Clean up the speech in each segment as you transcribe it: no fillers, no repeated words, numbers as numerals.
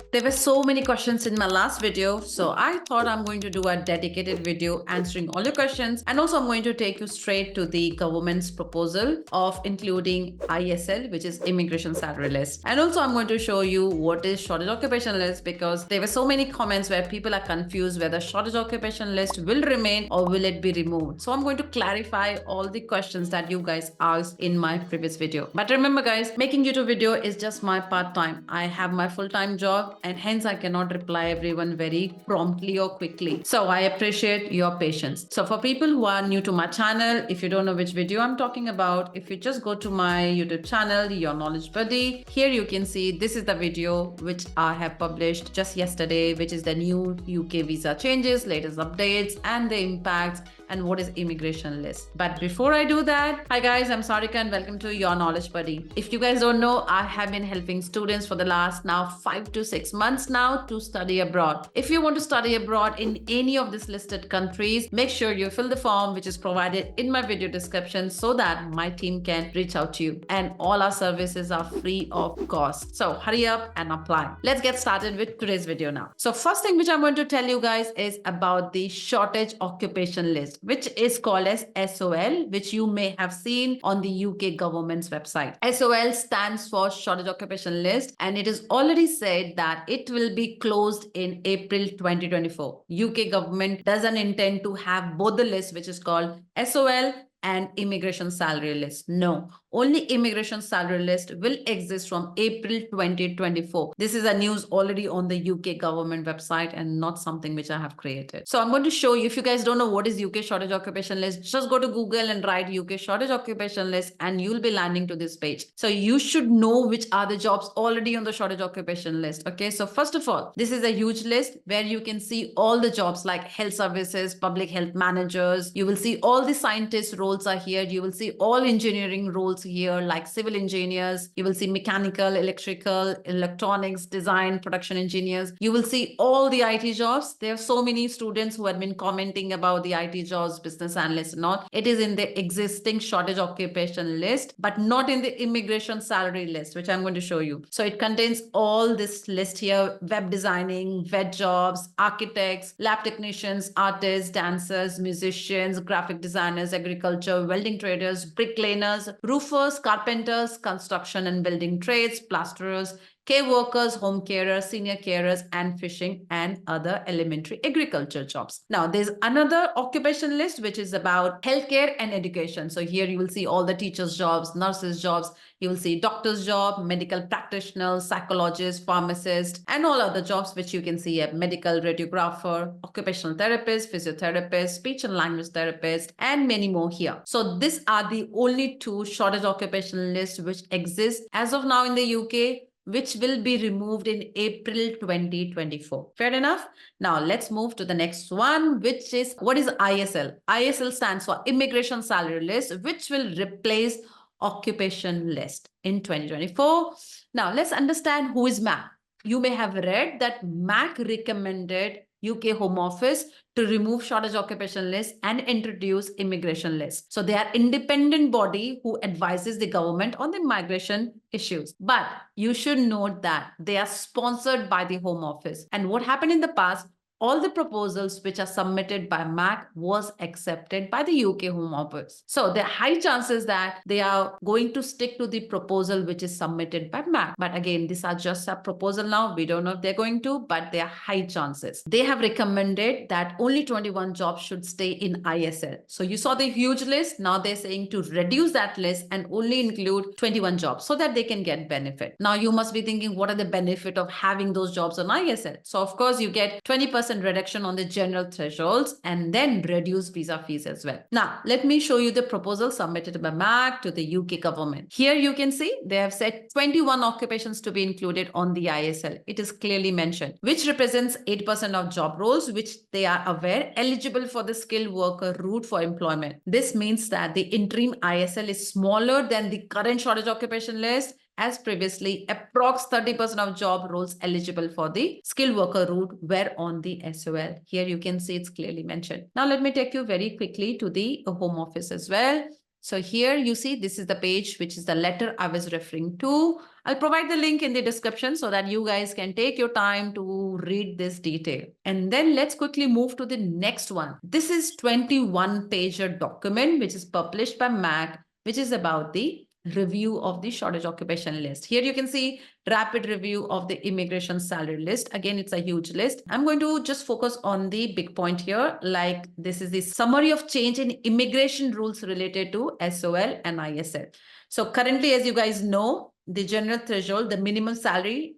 There were so many questions in my last video, so I thought I'm going to do a dedicated video answering all your questions, and also I'm going to take you straight to the government's proposal of including ISL, which is immigration salary list. And also I'm going to show you what is shortage occupation list, because there were so many comments where people are confused whether shortage occupation list will remain or will it be removed. So I'm going to clarify all the questions that you guys asked in my previous video. But remember guys, making YouTube video is just my part-time. I have my full-time job, and hence I cannot reply everyone very promptly or quickly. So I appreciate your patience. So for people who are new to my channel, if you don't know which video I'm talking about, if you just go to my YouTube channel, Your Knowledge Buddy, here you can see this is the video which I have published just yesterday, which is the new UK visa changes, latest updates, and the impacts, and what is immigration list. But before I do that, hi guys, I'm Sarika and welcome to Your Knowledge Buddy. If you guys don't know, I have been helping students for the last now 5 to 6 months now to study abroad. If you want to study abroad in any of these listed countries, make sure you fill the form which is provided in my video description so that my team can reach out to you. And all our services are free of cost. So hurry up and apply. Let's get started with today's video now. So first thing which I'm going to tell you guys is about the shortage occupation list, which is called as SOL, which you may have seen on the UK government's website. SOL stands for shortage occupation list, and it is already said that it will be closed in April 2024. UK government doesn't intend to have both the lists, which is called SOL and immigration salary list. No, only immigration salary list will exist from April 2024. This is a news already on the UK government website and not something which I have created. So I'm going to show you, if you guys don't know what is UK shortage occupation list, just go to Google and write UK shortage occupation list and you'll be landing to this page. So you should know which are the jobs already on the shortage occupation list. Okay, so first of all, this is a huge list where you can see all the jobs like health services, public health managers. You will see all the scientists roles are here. You will see all engineering roles here, like civil engineers. You will see mechanical, electrical, electronics, design, production engineers. You will see all the IT jobs. There are so many students who have been commenting about the IT jobs, business analysts and all. It is in the existing shortage occupation list, but not in the immigration salary list, which I'm going to show you. So it contains all this list here: web designing, vet jobs, architects, lab technicians, artists, dancers, musicians, graphic designers, agriculture, welding traders, bricklayers, roofers, carpenters, construction and building trades, plasterers, care workers, home carers, senior carers, and fishing and other elementary agriculture jobs. Now, there's another occupation list which is about healthcare and education. So here you will see all the teachers' jobs, nurses' jobs. You will see doctor's job, medical practitioners, psychologists, pharmacists, and all other jobs which you can see here: medical radiographer, occupational therapist, physiotherapist, speech and language therapist, and many more here. So these are the only two shortage occupation lists which exist as of now in the UK, which will be removed in April 2024. Fair enough? Now let's move to the next one, which is, what is ISL? ISL stands for Immigration Salary List, which will replace occupation list in 2024. Now let's understand who is MAC. You may have read that MAC recommended UK Home Office to remove shortage occupation list and introduce immigration list. So they are independent body who advises the government on the migration issues. But you should note that they are sponsored by the Home Office. And what happened in the past, all the proposals which are submitted by MAC was accepted by the UK Home Office. So there are high chances that they are going to stick to the proposal which is submitted by MAC. But again, these are just a proposal now. We don't know if they're going to, but there are high chances. They have recommended that only 21 jobs should stay in ISL. So you saw the huge list. Now they're saying to reduce that list and only include 21 jobs so that they can get benefit. Now you must be thinking, what are the benefit of having those jobs on ISL? So of course you get 20% reduction on the general thresholds and then reduce visa fees as well. Now, let me show you the proposal submitted by MAC to the UK government. Here you can see they have said 21 occupations to be included on the ISL. It is clearly mentioned, which represents 8% of job roles, which they are aware eligible for the skilled worker route for employment. This means that the interim ISL is smaller than the current shortage occupation list, as previously, approx 30% of job roles eligible for the skilled worker route were on the SOL. Here you can see it's clearly mentioned. Now let me take you very quickly to the Home Office as well. So here you see this is the page, which is the letter I was referring to. I'll provide the link in the description so that you guys can take your time to read this detail. And then let's quickly move to the next one. This is 21-pager document, which is published by MAC, which is about the review of the shortage occupation list. Here you can see rapid review of the immigration salary list. Again, it's a huge list. I'm going to just focus on the big point here. Like this is the summary of change in immigration rules related to SOL and ISL. So currently, as you guys know, the general threshold, the minimum salary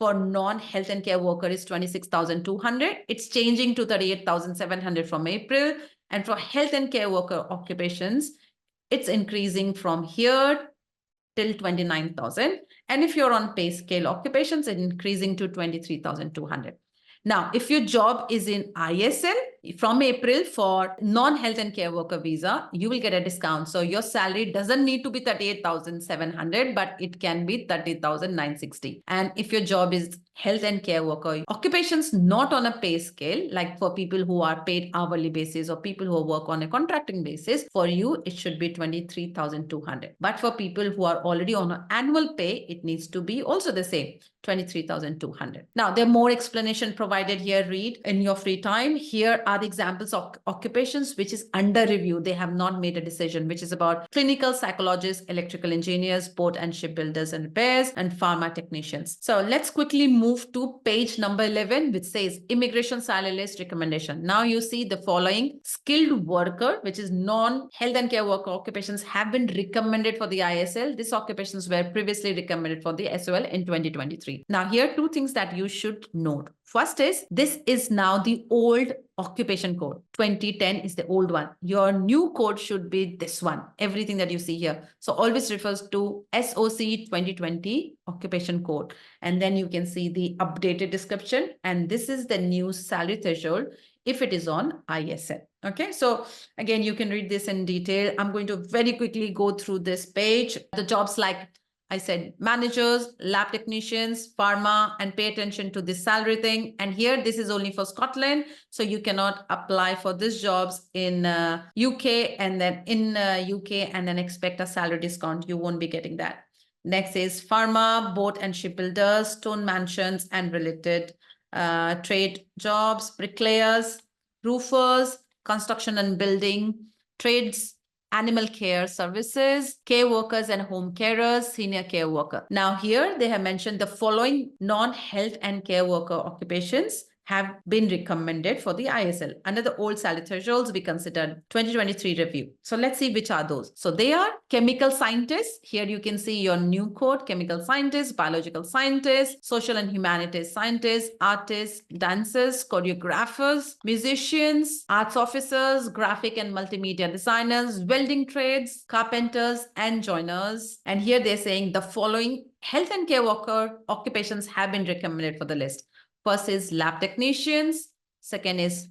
for non-health and care worker is 26,200. It's changing to 38,700 from April. And for health and care worker occupations, it's increasing from here till 29,000. And if you're on pay scale occupations, it's increasing to 23,200. Now, if your job is in ISL from April for non-health and care worker visa, you will get a discount. So your salary doesn't need to be 38,700, but it can be 30,960. And if your job is health and care worker occupations not on a pay scale, like for people who are paid hourly basis or people who work on a contracting basis, for you, it should be 23,200. But for people who are already on an annual pay, it needs to be also the same, 23,200. Now, there are more explanation provided here. Read in your free time. Here are the examples of occupations which is under review. They have not made a decision, which is about clinical psychologists, electrical engineers, port and shipbuilders and repairs, and pharma technicians. So let's quickly move to page number 11, which says immigration salary list recommendation. Now you see the following skilled worker, which is non-health and care worker occupations, have been recommended for the ISL. These occupations were previously recommended for the SOL in 2023. Now, here are two things that you should note. First is, this is now the old occupation code. 2010 is the old one. Your new code should be this one, everything that you see here. So always refers to SOC 2020 occupation code. And then you can see the updated description. And this is the new salary threshold if it is on ISL. Okay, so again, you can read this in detail. I'm going to very quickly go through this page. The jobs like I said, managers, lab technicians, pharma, and pay attention to this salary thing. And here, this is only for Scotland. So you cannot apply for these jobs in UK and then in UK and then expect a salary discount. You won't be getting that. Next is pharma, boat and shipbuilders, stone mansions and related trade jobs, bricklayers, roofers, construction and building, trades, animal care services, care workers and home carers, senior care worker. Now here they have mentioned the following non-health and care worker occupations have been recommended for the ISL. Under the old salary thresholds, we considered 2023 review. So let's see which are those. So they are chemical scientists. Here you can see your new code, chemical scientists, biological scientists, social and humanities scientists, artists, dancers, choreographers, musicians, arts officers, graphic and multimedia designers, welding trades, carpenters, and joiners. And here they're saying the following health and care worker occupations have been recommended for the list. First is lab technicians. Second is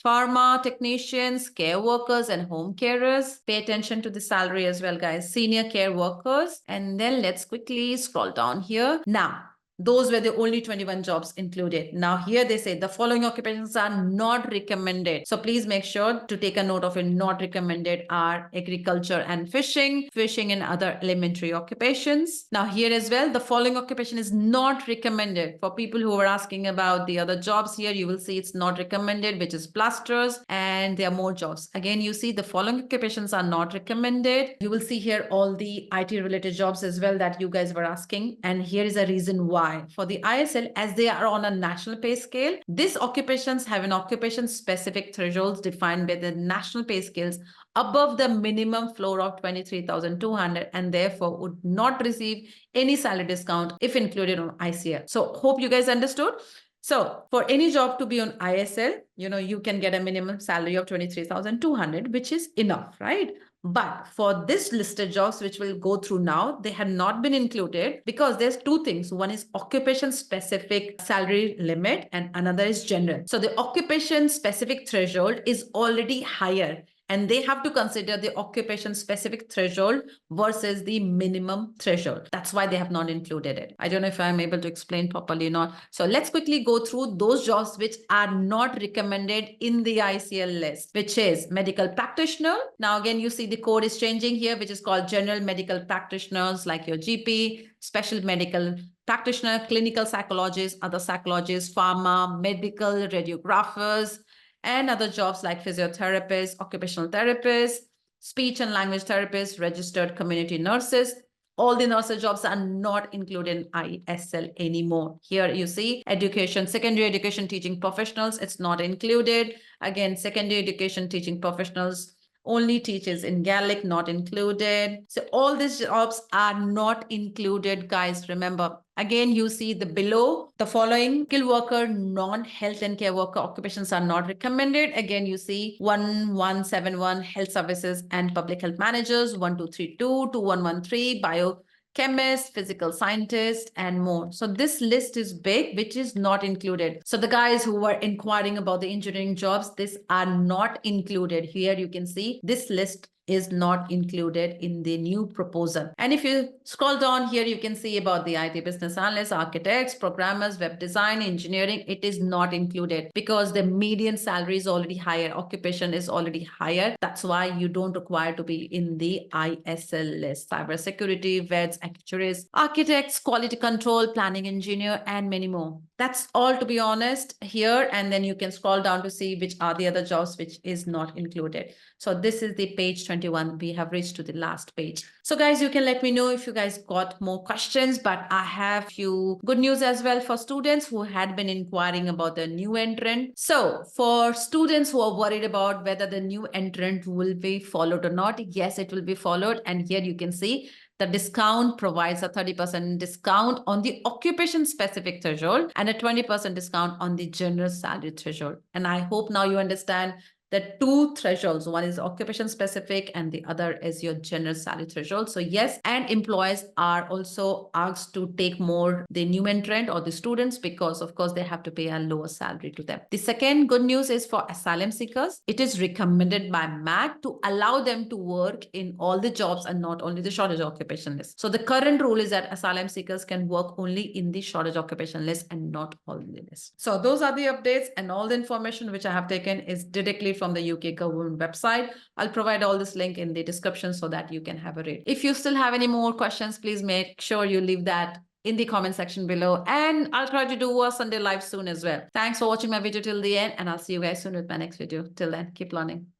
pharma technicians, care workers, and home carers. Pay attention to the salary as well, guys. Senior care workers. And then let's quickly scroll down here. Now, those were the only 21 jobs included. Now here they say the following occupations are not recommended. So please make sure to take a note of it. Not recommended are agriculture and fishing and other elementary occupations. Now here as well, the following occupation is not recommended. For people who are asking about the other jobs here, you will see it's not recommended, which is plasterers, and there are more jobs. Again, you see the following occupations are not recommended. You will see here all the IT related jobs as well that you guys were asking. And here is a reason why. For the ISL, as they are on a national pay scale, these occupations have an occupation specific thresholds defined by the national pay scales above the minimum floor of 23,200 and therefore would not receive any salary discount if included on ICL. So hope you guys understood. So for any job to be on ISL, you can get a minimum salary of 23,200, which is enough, right? But for this listed jobs, which we'll go through now, they had not been included because there's two things. One is occupation specific salary limit and another is general. So the occupation specific threshold is already higher and they have to consider the occupation specific threshold versus the minimum threshold. That's why they have not included it. I don't know if I'm able to explain properly or not. So let's quickly go through those jobs which are not recommended in the ICL list, which is medical practitioner. Now again, you see the code is changing here, which is called general medical practitioners like your GP, special medical practitioner, clinical psychologist, other psychologists, pharma, medical radiographers, and other jobs like physiotherapists, occupational therapists, speech and language therapists, registered community nurses. All the nurses jobs are not included in ISL anymore. Here you see education, secondary education teaching professionals, it's not included. Again, secondary education teaching professionals only teaches in Gaelic, not included. So all these jobs are not included, guys. Remember, again, you see the below the following: skilled worker, non-health and care worker occupations are not recommended. Again, you see 1171 health services and public health managers, 1232, 2113 biochemist, physical scientist, and more. So this list is big, which is not included. So the guys who were inquiring about the engineering jobs, these are not included. Here you can see this list is not included in the new proposal. And if you scroll down here, you can see about the IT business analysts, architects, programmers, web design, engineering. It is not included because the median salary is already higher. Occupation is already higher. That's why you don't require to be in the ISL list. Cybersecurity, vets, actuaries, architects, quality control, planning engineer, and many more. That's all, to be honest, here. And then you can scroll down to see which are the other jobs which is not included. So this is the page 21. We have reached to the last page. So guys, you can let me know if you guys got more questions, but I have few good news as well for students who had been inquiring about the new entrant. So for students who are worried about whether the new entrant will be followed or not, yes, it will be followed. And here you can see the discount provides a 30% discount on the occupation specific threshold and a 20% discount on the general salary threshold. And I hope now you understand the two thresholds. One is occupation specific and the other is your general salary threshold. So yes, and employers are also asked to take more the new entrant or the students because of course they have to pay a lower salary to them. The second good news is for asylum seekers. It is recommended by MAC to allow them to work in all the jobs and not only the shortage occupation list. So the current rule is that asylum seekers can work only in the shortage occupation list and not all the list. So those are the updates, and all the information which I have taken is directly from the UK government website. I'll provide all this link in the description so that you can have a read. If you still have any more questions, please make sure you leave that in the comment section below, and I'll try to do a Sunday live soon as well. Thanks for watching my video till the end, and I'll see you guys soon with my next video. Till then, keep learning.